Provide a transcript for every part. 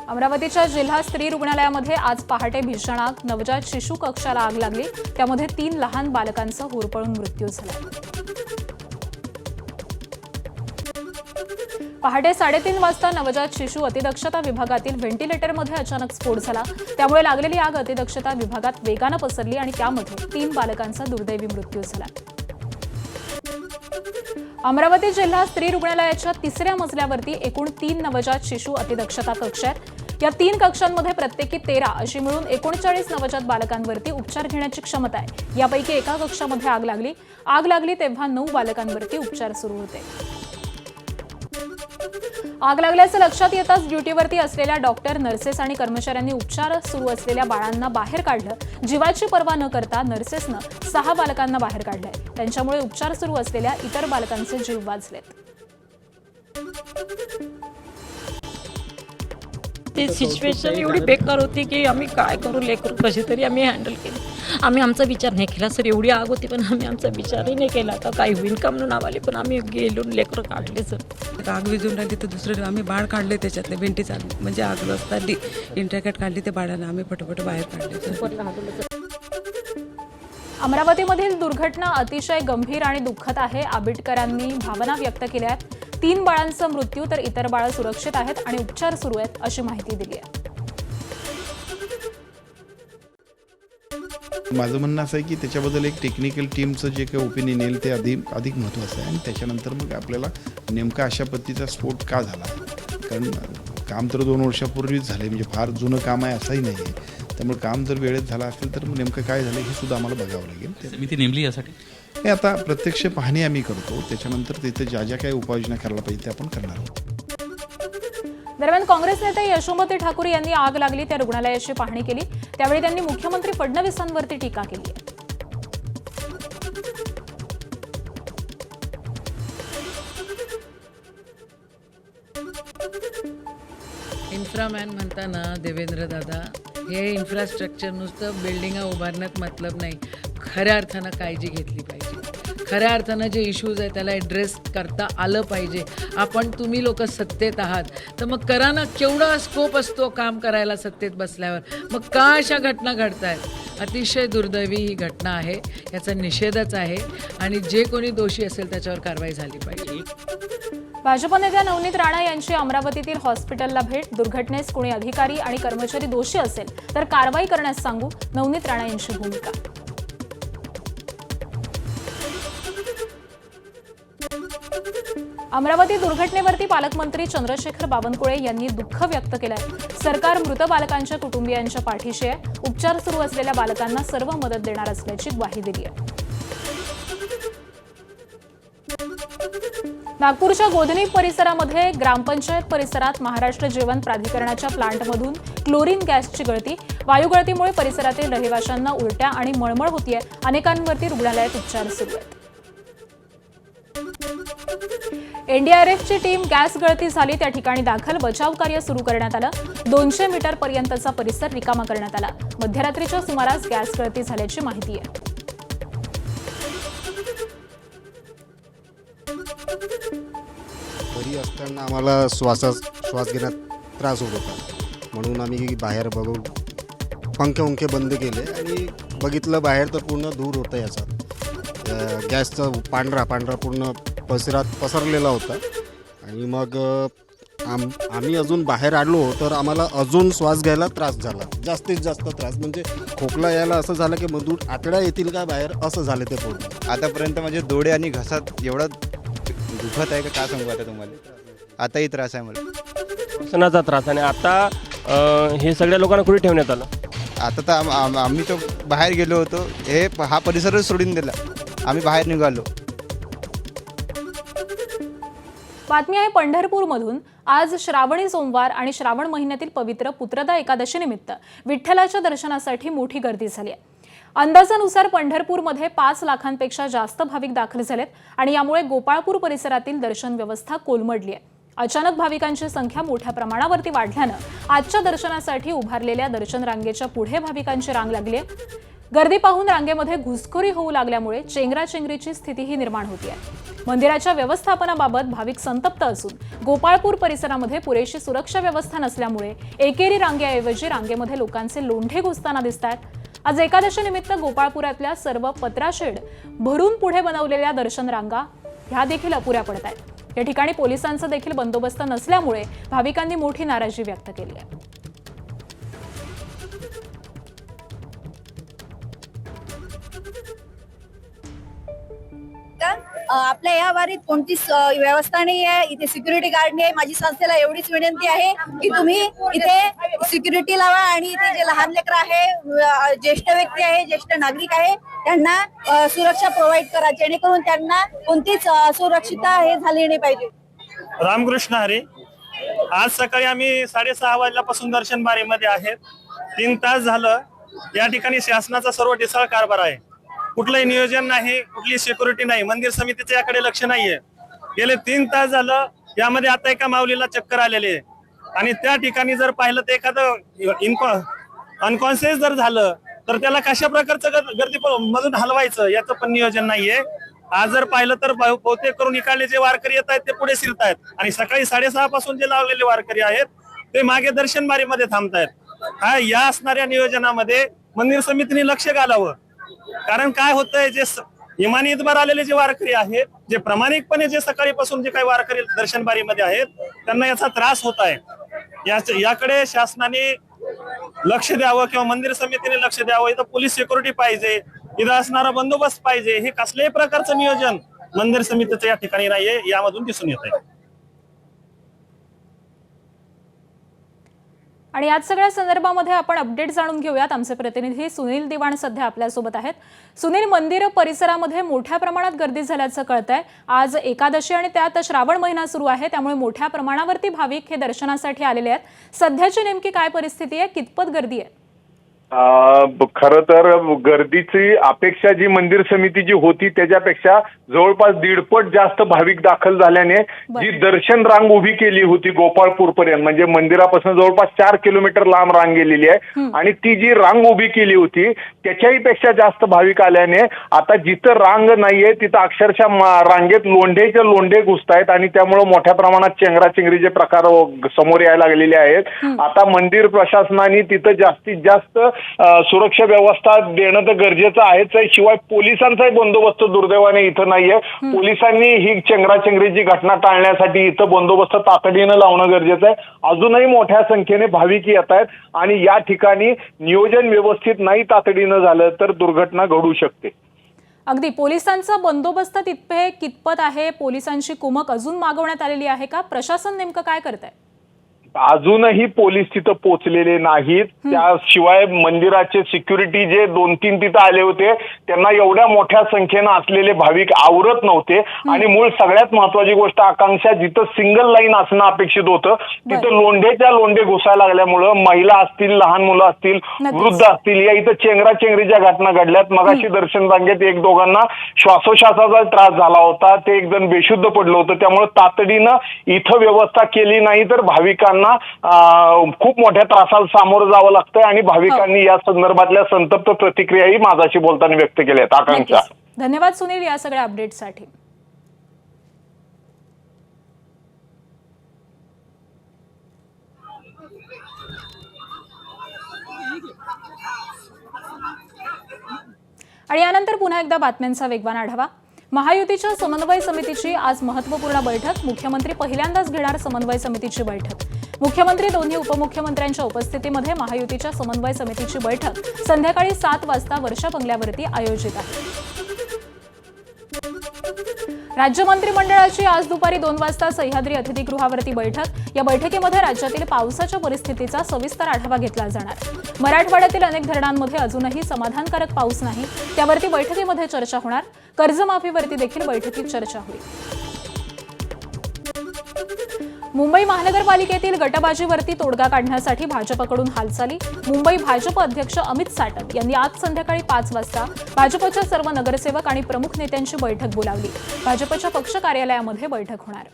अमरावतीच्या जिल्हा स्त्री रुग्णालयामध्ये आज पहाटे भीषण आग, नवजात शिशु कक्षाला आग लागली। त्यामध्ये 3 लहान बालकांचा होरपळून मृत्यू झाला। पहाटे 3:30 वाजता नवजात शिशु अतिदक्षता विभागातील व्हेंटिलेटरमध्ये अचानक स्फोट झाला। त्यामुळे लागलेली आग अतिदक्षता विभागात वेगाने पसरली आणि त्यामध्ये 3 बालकांचा दुर्दैवी मृत्यू झाला। अमरावती जिल्हा स्त्री रुग्णालयाच्या 3ऱ्या मजल्यावरती एकूण 3 नवजात शिशु अतिदक्षता कक्ष आहेत। या 3 कक्षांमध्ये प्रत्येकी 13 अशी मिळून 39 नवजात बालकांवरती उपचार घेण्याची क्षमता आहे। यापैकी एका कक्षामध्ये आग लागली तेव्हा 9 बालकांवरती उपचार सुरू होते। आग लागल्याचं लक्षात येताच ड्युटीवरती असलेल्या डॉक्टर, नर्सेस आणि कर्मचाऱ्यांनी उपचार सुरू असलेल्या बाळांना बाहेर काढलं। जीवाची पर्वा न करता नर्सेसनं 6 बालकांना बाहेर काढलंय। त्यांच्यामुळे उपचार सुरू असलेल्या इतर बालकांचे जीव वाचलेत। ती सिच्युएशन एवढी बेकार होती की आम्ही काय करू, लेकरू कशी तरी आम्ही हँडल केली। आम्ही आमचा विचार नाही केला सर, एवढी आग होती पण आम्ही आमचा विचारही नाही केला का काय होईल का म्हणून आम्हाला, पण आम्ही गेलो लेकरं काढले सर। आग विजून राहिली तर दुसरं आम्ही बाळ काढले, त्याच्यातले भेंटी चालली म्हणजे आग असताना इंटरकॅट काढली ते बाळाला आम्ही फटफट बाहेर काढले। अमरावतीमधील दुर्घटना अतिशय गंभीर आणि दुःखद आहे। आबिटकरांनी भावना व्यक्त केल्या आहेत। 3 बाळांचा मृत्यू तर इतर बाळ सुरक्षित आहेत आणि उपचार सुरू आहेत अशी माहिती दिली आहे। माझं म्हणणं असं आहे की त्याच्याबद्दल एक टेक्निकल टीमचं जे काही ओपिनियन येईल ते अधिक महत्त्वाचं आहे आणि त्याच्यानंतर मग आपल्याला नेमका अशा पद्धतीचा स्फोट का झाला, कारण काम तर 2 वर्षापूर्वीच झाले, म्हणजे फार जुनं काम आहे असंही नाही आहे। त्यामुळे काम जर वेळेत झालं असेल तर मग नेमकं काय झालं हे सुद्धा आम्हाला बघावं लागेल। समिती नेमली यासाठी हे आता प्रत्यक्ष पाहणी आम्ही करतो, त्याच्यानंतर तिथे ज्या काही उपाययोजना करायला पाहिजे ते आपण करणार आहोत। दरम्यान काँग्रेस नेते यशोमती ठाकूर यांनी आग लागली त्या रुग्णालयाची पाहणी केली। त्यावेळी त्यांनी मुख्यमंत्री फडणवीसांवरती टीका केली आहे। इन्फ्रामॅन म्हणताना देवेंद्र दादा, हे इन्फ्रास्ट्रक्चर नुसतं बिल्डिंगा उभारण्यात मतलब नाही, खऱ्या अर्थानं काळजी घेतली पाहिजे। खऱ्या अर्थानं जे इश्यूज आहेत त्याला ॲड्रेस करता आलं पाहिजे। तुम्ही लोक सत्तेत आहात तर मग करा ना, केवढा स्कोप असतो काम करायला सत्तेत बसल्यावर, मग का अशा घटना घडत आहेत? अतिशय दुर्दैवी ही घटना आहे, याचा निषेधच आहे आणि जे कोणी दोषी असेल त्याच्यावर कारवाई झाली पाहिजे। भाजप नेत्या नवनीत राणा यांची अमरावतीतील हॉस्पिटलला भेट। दुर्घटनेस कोणी अधिकारी आणि कर्मचारी दोषी असेल तर कारवाई करण्यास सांगू, नवनीत राणा यांची भूमिका। अमरावती दुर्घटनेवरती पालकमंत्री चंद्रशेखर बावनकुळे यांनी दुःख व्यक्त केलंय। सरकार मृत बालकांच्या कुटुंबियांच्या पाठीशी आहे। उपचार सुरू असलेल्या बालकांना सर्व मदत देणार असल्याची ग्वाही दिली आहे। नागपूरच्या गोधनी परिसरामध्ये ग्रामपंचायत परिसरात महाराष्ट्र जेवण प्राधिकरणाच्या प्लांटमधून क्लोरीन गॅसची गळती। वायू गळतीमुळे परिसरातील रहिवाशांना उलट्या आणि मळमळ होतीये। अनेकांवरती रुग्णालयात उपचार सुरू आहेत। एनडीआरएफची टीम गॅस गळती झाली त्या ठिकाणी दाखल, बचाव कार्य सुरू करण्यात आलं। 200 मीटर पर्यंतचा परिसर रिकामा करण्यात आला। मध्यरात्रीच्या सुमारास गॅस गळती झाल्याची माहिती आहे। घरी असताना आम्हाला श्वास घेण्यात त्रास होत होता, म्हणून आम्ही बाहेर बघून पंखे बंद केले आणि बघितलं बाहेर तर पूर्ण धूर होता। याचा गॅसचा पांढरा पूर्ण परिसरात पसरलेला होता आणि मग आम्ही अजून बाहेर आलो तर आम्हाला अजून श्वास घ्यायला त्रास झाला, जास्तीत जास्त त्रास, म्हणजे खोकला यायला असं झालं की मधून आतड्या येतील का बाहेर असं झालं ते पूर्ण। आतापर्यंत म्हणजे डोळे आणि घसात एवढा दुखत आहे का काय सांगू आता तुम्हाला, आताही त्रास आहे मला, श्वसनाचा त्रास। आणि आता हे सगळ्या लोकांना कुठे ठेवण्यात आलं? आता तर आम्ही तो बाहेर गेलो होतो, हा परिसरच सोडून दिला, आम्ही बाहेर निघालो। बातमी आहे पंढरपूरमधून। आज श्रावणी सोमवार आणि श्रावण महिन्यातील पवित्र पुत्रदा एकादशी निमित्त विठ्ठलाच्या दर्शनासाठी मोठी गर्दी झाली आहे। अंदाजानुसार पंढरपूरमध्ये 5 लाखांपेक्षा जास्त भाविक दाखल झालेत आणि यामुळे गोपाळपूर परिसरातील दर्शन व्यवस्था कोलमडली आहे। अचानक भाविकांची संख्या मोठ्या प्रमाणावरती वाढल्यानं आजच्या दर्शनासाठी उभारलेल्या दर्शन रांगेच्या पुढे भाविकांची रांग लागली आहे। गर्दी पाहून रांगेमध्ये घुसखोरी होऊ लागल्यामुळे चेंगराचेंगरीची स्थितीही निर्माण होती आहे. मंदिराच्या व्यवस्थापनाबाबत भाविक संतप्त असून गोपाळपूर परिसरामध्ये पुरेशी सुरक्षा व्यवस्था नसल्यामुळे एकेरी रांगेऐवजी रांगेमध्ये लोकांचे लोंढे घुसताना दिसतात. आज एकादशीनिमित्त गोपाळपुरातल्या सर्व पत्राशेड भरून पुढे बनवलेल्या दर्शन रांगा ह्या देखील अपुऱ्या पडत आहेत. या ठिकाणी पोलिसांचा देखील बंदोबस्त नसल्यामुळे भाविकांनी मोठी नाराजी व्यक्त केली आहे. आपल्या या वारीत कोणतीच व्यवस्था नाही आहे. इथे सिक्युरिटी गार्ड नाही आहे. माझी संस्थेला एवढीच विनंती आहे की तुम्ही इथे सिक्युरिटी लावा आणि इथे जे लहान लेकरं आहे, ज्येष्ठ व्यक्ती आहे, ज्येष्ठ नागरिक आहे, त्यांना सुरक्षा प्रोव्हाइड करा, जेणेकरून त्यांना कोणतीच असुरक्षितता हे झाली नाही पाहिजे. रामकृष्ण हरी. आज सकाळी आम्ही 6:30 वाजल्यापासून दर्शन बारीमध्ये आहेत. 3 तास झालं या ठिकाणी शासनाचा सर्व ढिसाळ कारभार आहे. कुठलंही नियोजन नाही, कुठली सिक्युरिटी नाही, मंदिर समितीचं याकडे लक्ष नाहीये. गेले 3 तास झालं. यामध्ये आता एका माऊलीला चक्कर आलेली आहे आणि त्या ठिकाणी जर पाहिलं तर एखादं अनकॉन्शियस जर झालं तर त्याला कशा प्रकारचं गर्दी मधून हलवायचं याचं पण नियोजन नाहीये. आज जर पाहिलं तर बहुतेक करून इकडले जे वारकरी येत आहेत ते पुढे शिरतायत आणि सकाळी 6:30 पासून जे लावलेले वारकरी आहेत ते मागे दर्शन बारीमध्ये थांबतायत. या असणाऱ्या नियोजनामध्ये मंदिर समितीने लक्ष घालावं. कारण काय होतंय, जे इमानी इतबार आलेले जे वारकरी आहेत, जे प्रामाणिकपणे जे सकाळीपासून जे काही वारकरी दर्शन बारीमध्ये आहेत त्यांना याचा त्रास होत आहे. याकडे शासनाने लक्ष द्यावं किंवा मंदिर समितीने लक्ष द्यावं. इथं पोलीस सिक्युरिटी पाहिजे, इथं असणारा बंदोबस्त पाहिजे. हे कसल्याही प्रकारचं नियोजन मंदिर समितीचं या ठिकाणी नाहीये, यामधून दिसून येत आहे. आणि याच सगळ्या संदर्भामध्ये आपण अपडेट जाणून घेऊयात. आमचे प्रतिनिधी सुनील दिवाण सध्या आपल्यासोबत आहेत. सुनील, मंदिर परिसरामध्ये मोठ्या प्रमाणात गर्दी झाल्याचं कळतंय. आज एकादशी आणि त्यात श्रावण महिना सुरू आहे, त्यामुळे मोठ्या प्रमाणावरती भाविक हे दर्शनासाठी आलेले आहेत. सध्याची नेमकी काय परिस्थिती आहे, कितपत गर्दी आहे? खरं तर गर्दीची अपेक्षा जी मंदिर समितीची होती त्याच्यापेक्षा जवळपास 1.5 जास्त भाविक दाखल झाल्याने जी दर्शन रांग उभी केली होती गोपाळपूर पर्यंत, म्हणजे मंदिरापासून जवळपास 4 किलोमीटर लांब रांग गेलेली आहे आणि ती जी रांग उभी केली होती त्याच्याही पेक्षा जास्त भाविक आल्याने आता जिथं रांग नाहीये तिथं अक्षरशः रांगेत लोंढेचे लोंढे घुसतायत आणि त्यामुळे मोठ्या प्रमाणात चेंगराचेंगरीचे प्रकार समोर यायला लागलेले आहेत. आता मंदिर प्रशासनाने तिथं जास्तीत जास्त सुरक्षा व्यवस्था देणं तर गरजेचं आहेच आहे. शिवाय पोलिसांचाही बंदोबस्त दुर्दैवाने इथं नाहीये. पोलिसांनी ही चेंगराचेंगरीची घटना टाळण्यासाठी इथं बंदोबस्त तातडीनं लावणं गरजेचं आहे. अजूनही मोठ्या संख्येने भाविक येत आहेत आणि या ठिकाणी नियोजन व्यवस्थित नाही तातडीनं झालं तर दुर्घटना घडू शकते. अगदी पोलिसांचा बंदोबस्त तिथे कितपत आहे? पोलिसांची कुमक अजून मागवण्यात आलेली आहे का? प्रशासन नेमकं काय करत आहे? अजूनही पोलीस तिथं पोहोचलेले नाहीत. त्याशिवाय मंदिराचे सिक्युरिटी जे 2-3 तिथं आले होते त्यांना एवढ्या मोठ्या संख्येनं असलेले भाविक आवरत नव्हते आणि मूळ सगळ्यात महत्वाची गोष्ट आकांक्षा, जिथं सिंगल लाईन असणं अपेक्षित होतं तिथं लोंढेच्या लोंढे घुसायला लागल्यामुळं महिला असतील, लहान मुलं असतील, वृद्ध असतील, या इथं चेंगराचेंगरीच्या घटना घडल्यात. मगाशी दर्शन रांगेत 1-2 श्वासोश्वासाचा त्रास झाला होता, ते एक जण बेशुद्ध पडलं होतं. त्यामुळे तातडीनं इथं व्यवस्था केली नाही तर भाविकांना खूप मोठ्या त्रासाला सामोरं जावं लागतंय आणि भाविकांनी या संदर्भातल्या संतप्त प्रतिक्रियाही माझ्याशी बोलताना व्यक्त केल्या आहेत. आकांक्षा, धन्यवाद सुनील या सगळ्या अपडेटसाठी. आणि यानंतर पुन्हा एकदा बातम्यांचा वेगवान आढावा. महायुतीच्या समन्वय समितीची आज महत्त्वपूर्ण बैठक. मुख्यमंत्री पहिल्यांदाच घेणार समन्वय समितीची बैठक. मुख्यमंत्री, दोन्ही उपमुख्यमंत्र्यांच्या उपस्थितीमध्ये महायुतीच्या समन्वय समितीची बैठक संध्याकाळी 7 वाजता वर्षा बंगल्यावरती आयोजित आहे. राज्य मंत्रिमंडळाची आज दुपारी 2 वाजता सह्याद्री अतिथीगृहावरती बैठक. या बैठकीमध्ये राज्यातील पावसाच्या परिस्थितीचा सविस्तर आढावा घेतला जाणार. मराठवाड्यातील अनेक धरणांमध्ये अजूनही समाधानकारक पाऊस नाही, त्यावरती बैठकीमध्ये चर्चा होणार. कर्जमाफीवरती देखील बैठकीत चर्चा होईल. मुंबई महानगरपालिकेतील गटबाजीवरती तोडगा काढण्यासाठी भाजपकडून हालचाली. मुंबई भाजप अध्यक्ष अमित साटम यांनी आज संध्याकाळी 5 वाजता भाजपच्या सर्व नगरसेवक आणि प्रमुख नेत्यांची बैठक बोलावली. भाजपच्या पक्ष कार्यालयामध्ये बैठक होणार.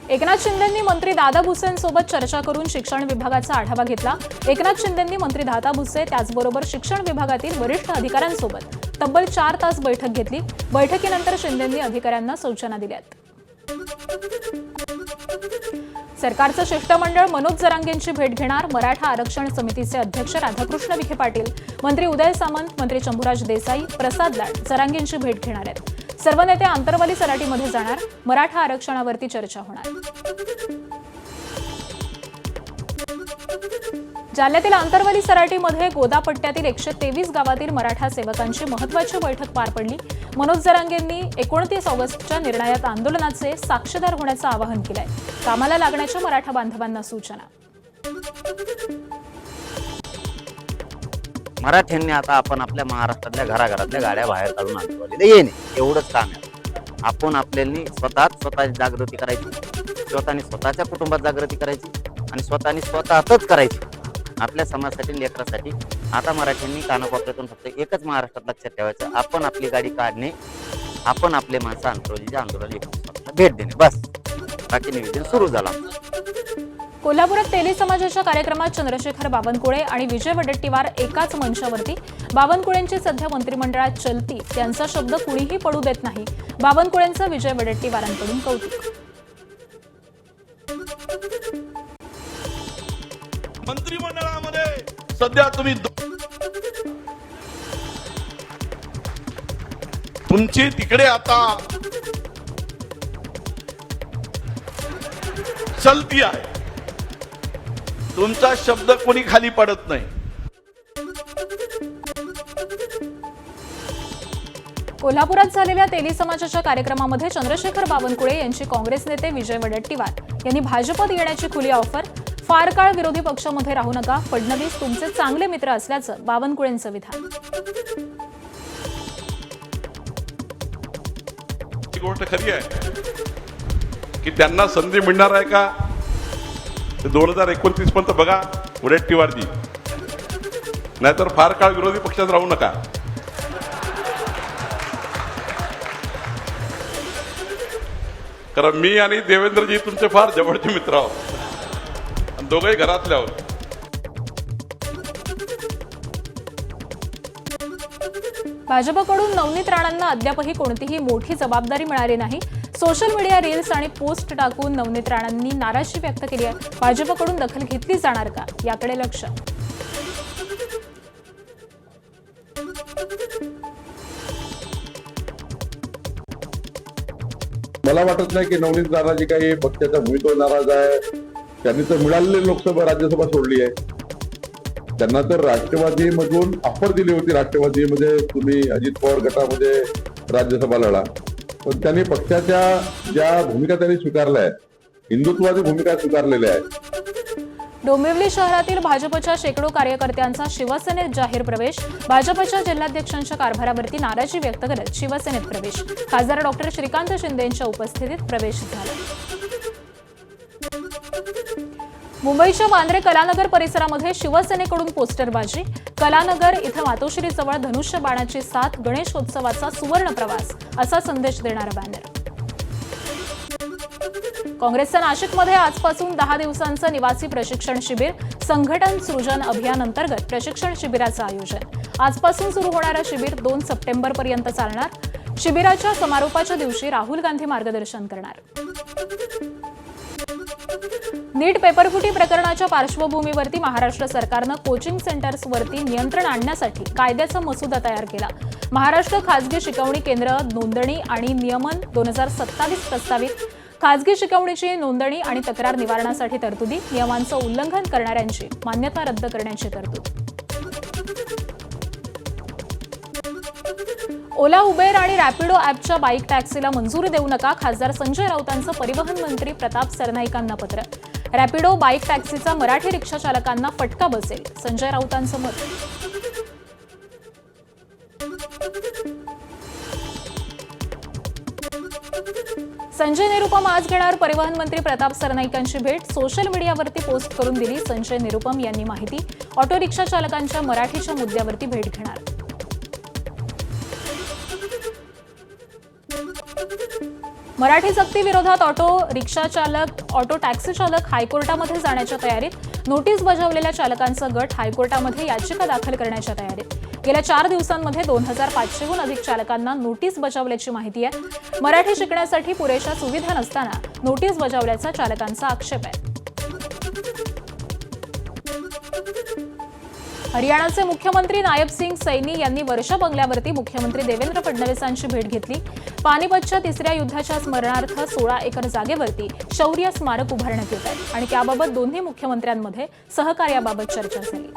एकनाथ शिंदेंनी मंत्री दादा भुसेंसोबत चर्चा करून शिक्षण विभागाचा आढावा घेतला. एकनाथ शिंदेंनी मंत्री दादा भुसे त्याचबरोबर शिक्षण विभागातील वरिष्ठ अधिकाऱ्यांसोबत तब्बल 4 तास बैठक घेतली. बैठकीनंतर शिंदेंनी अधिकाऱ्यांना सूचना दिल्यात. सरकारचं शिष्टमंडळ मनोज जरांगेंची भेट घेणार. मराठा आरक्षण समितीचे अध्यक्ष राधाकृष्ण विखे पाटील, मंत्री उदय सामंत, मंत्री शंभूराज देसाई, प्रसाद लाड जरांगेंची भेट घेणार आहेत. सर्व नेते आंतरवाली सराटीमध्ये जाणार. मराठा आरक्षणावरती चर्चा होणार. जालन्यातील आंतरवाली सराटीमध्ये गोदापट्ट्यातील 123 गावातील मराठा सेवकांची महत्त्वाची बैठक पार पडली. मनोज जरांगेंनी 29 ऑगस्टच्या निर्णायक आंदोलनाचे साक्षीदार होण्याचं आवाहन केलंय. कामाला लागण्याच्या मराठा बांधवांना सूचना. मराठ्यांनी आता आपण आपल्या महाराष्ट्रातल्या घराघरातल्या गाड्या बाहेर काढून आंदोलन येणे एवढंच काम आहे. आपण आपल्याला स्वतःची जागृती करायची, स्वतःने स्वतःच्या कुटुंबात जागृती करायची आणि स्वतःने स्वतःच करायची. आपल्या समाजासाठी, लेकरासाठी आता मराठ्यांनी कानाकोपऱ्यातून फक्त एकच महाराष्ट्रात लक्षात ठेवायचं, आपण आपली गाडी काढणे, आपण आपले माणसं आंतरवालीच्या आंदोलनाला भेट देणे, बस. बाकी निवेदन सुरू झालं. कोल्हापुरात तेली समाजाच्या कार्यक्रमात चंद्रशेखर बावनकुळे आणि विजय वडेट्टीवार एकाच मंचावरती. बावनकुळेंची सध्या मंत्रिमंडळात चलती, त्यांचा शब्द कुणीही पडू देत नाही. बावनकुळेंचं विजय वडेट्टीवारांकडून कौतुक. मंत्रिमंडळामध्ये सध्या तुम्ही तुमची तिकडे आता चलती आहे, तुमचा शब्द कोणी खाली पडत नाही. कोल्हापुरात झालेल्या तेली समाजाच्या कार्यक्रमामध्ये चंद्रशेखर बावनकुळे यांची काँग्रेस नेते विजय वडेट्टीवार यांनी भाजपत येण्याची खुली ऑफर. फार काळ विरोधी पक्षामध्ये राहू नका, फडणवीस तुमचे चांगले मित्र असल्याचं बावनकुळेंचं विधान. ही गोष्ट खरी आहे की त्यांना संधी मिळणार आहे का 2029 पर्यंत बघा वडेट्टीवारजी, नाहीतर फार काळ विरोधी पक्षात राहू नका. कारण मी आणि देवेंद्रजी तुमचे फार जवळचे मित्र आहोत, दोघंही घरातले आहोत. भाजपकडून नवनीत राणांना अद्यापही कोणतीही मोठी जबाबदारी मिळाली नाही. सोशल मीडिया रील्स आणि पोस्ट टाकून नवनीत राणांनी नाराजी व्यक्त केली आहे. भाजपकडून दखल घेतली जाणार का याकडे लक्ष. मला वाटत नाही की नवनीत राणा जी काही पक्षाच्या भूमिकेवर नाराज आहे, त्यांनी तर मिळालेली लोकसभा राज्यसभा सोडली आहे. त्यांना तर राष्ट्रवादीमधून ऑफर दिली होती, राष्ट्रवादीमध्ये तुम्ही अजित पवार गटामध्ये राज्यसभा लढा, पण त्यांनी पक्षाच्या ज्या भूमिका त्यांनी स्वीकारल्या आहेत, हिंदुत्वादी भूमिका स्वीकारलेल्या आहेत. डोंबिवली शहरातील भाजपच्या शेकडो कार्यकर्त्यांचा शिवसेनेत जाहीर प्रवेश. भाजपच्या जिल्हाध्यक्षांच्या कारभारावरती नाराजी व्यक्त करत शिवसेनेत प्रवेश. खासदार डॉक्टर श्रीकांत शिंदेंच्या उपस्थितीत प्रवेश झाला. मुंबईच्या वांद्रे कलानगर परिसरामध्ये शिवसेनेकडून पोस्टरबाजी. कलानगर इथं मातोश्रीजवळ धनुष्य बाणाची साथ, गणेशोत्सवाचा सुवर्ण प्रवास असा संदेश देणारा बॅनर. काँग्रेसच्या नाशिकमध्ये आजपासून 10 दिवसांचं निवासी प्रशिक्षण शिबिर. संघटन सृजन अभियान अंतर्गत प्रशिक्षण शिबिराचं आयोजन. आजपासून सुरू होणारं शिबिर 2 सप्टेंबरपर्यंत चालणार. शिबिराच्या समारोपाच्या दिवशी राहुल गांधी मार्गदर्शन करणार. नीट पेपरफुटी प्रकरणाच्या पार्श्वभूमीवरती महाराष्ट्र सरकारनं कोचिंग सेंटर्सवरती नियंत्रण आणण्यासाठी कायद्याचा मसुदा तयार केला. महाराष्ट्र खासगी शिकवणी केंद्र नोंदणी आणि नियमन 2027 प्रस्तावित. खासगी शिकवणीची नोंदणी आणि तक्रार निवारणासाठी तरतुदी. नियमांचं उल्लंघन करणाऱ्यांची मान्यता रद्द करण्याची तरतूद. ओला, उबेर आणि रॅपिडो ॲपच्या बाईक टॅक्सीला मंजुरी देऊ नका. खासदार संजय राऊतांचं परिवहन मंत्री प्रताप सरनाईकांना पत्र. रॅपिडो बाईक टॅक्सीचा मराठी रिक्षा चालकांना फटका बसेल, संजय राऊतांचं मत. संजय निरुपम आज घेणार परिवहन मंत्री प्रताप सरनाईकांची भेट. सोशल मीडियावरती पोस्ट करून दिली संजय निरुपम यांनी माहिती. ऑटो रिक्षा चालकांच्या मराठीच्या मुद्द्यावरती भेट घेणार. मराठी सक्ती विरोधात ऑटो रिक्षा चालक, ऑटो टॅक्सी चालक हायकोर्टामध्ये जाण्याच्या तयारीत. नोटीस बजावलेल्या चालकांचा गट हायकोर्टामध्ये याचिका दाखल करण्याच्या तयारीत. गेल्या 4 दिवसांमध्ये 2500हून अधिक चालकांना नोटीस बजावल्याची माहिती आहे. मराठी शिकण्यासाठी पुरेशा सुविधा नसताना नोटीस बजावल्याचा चालकांचा आक्षेप आहे. हरियाणाचे मुख्यमंत्री नायब सिंग सैनी यांनी वर्षा बंगल्यावरती मुख्यमंत्री देवेंद्र फडणवीसांची भेट घेतली. पानिपतच्या 3ऱ्या युद्धाच्या स्मरणार्थ 16 एकर जागेवरती शौर्य स्मारक उभारण्यात येत आहे आणि त्याबाबत दोन्ही मुख्यमंत्र्यांमध्ये सहकार्याबाबत चर्चा झाली.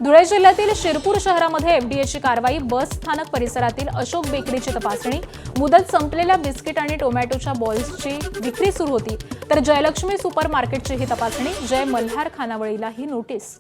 धुळे जिल्ह्यातील शिरपूर शहरामध्ये एफडीएची कारवाई. बस स्थानक परिसरातील अशोक बेकरीची तपासणी. मुदत संपलेल्या बिस्किट आणि टोमॅटोच्या बॉल्सची विक्री सुरू होती तर जयलक्ष्मी सुपर मार्केटची ही तपासणी. जय मल्हार खानावळीला ही नोटीस.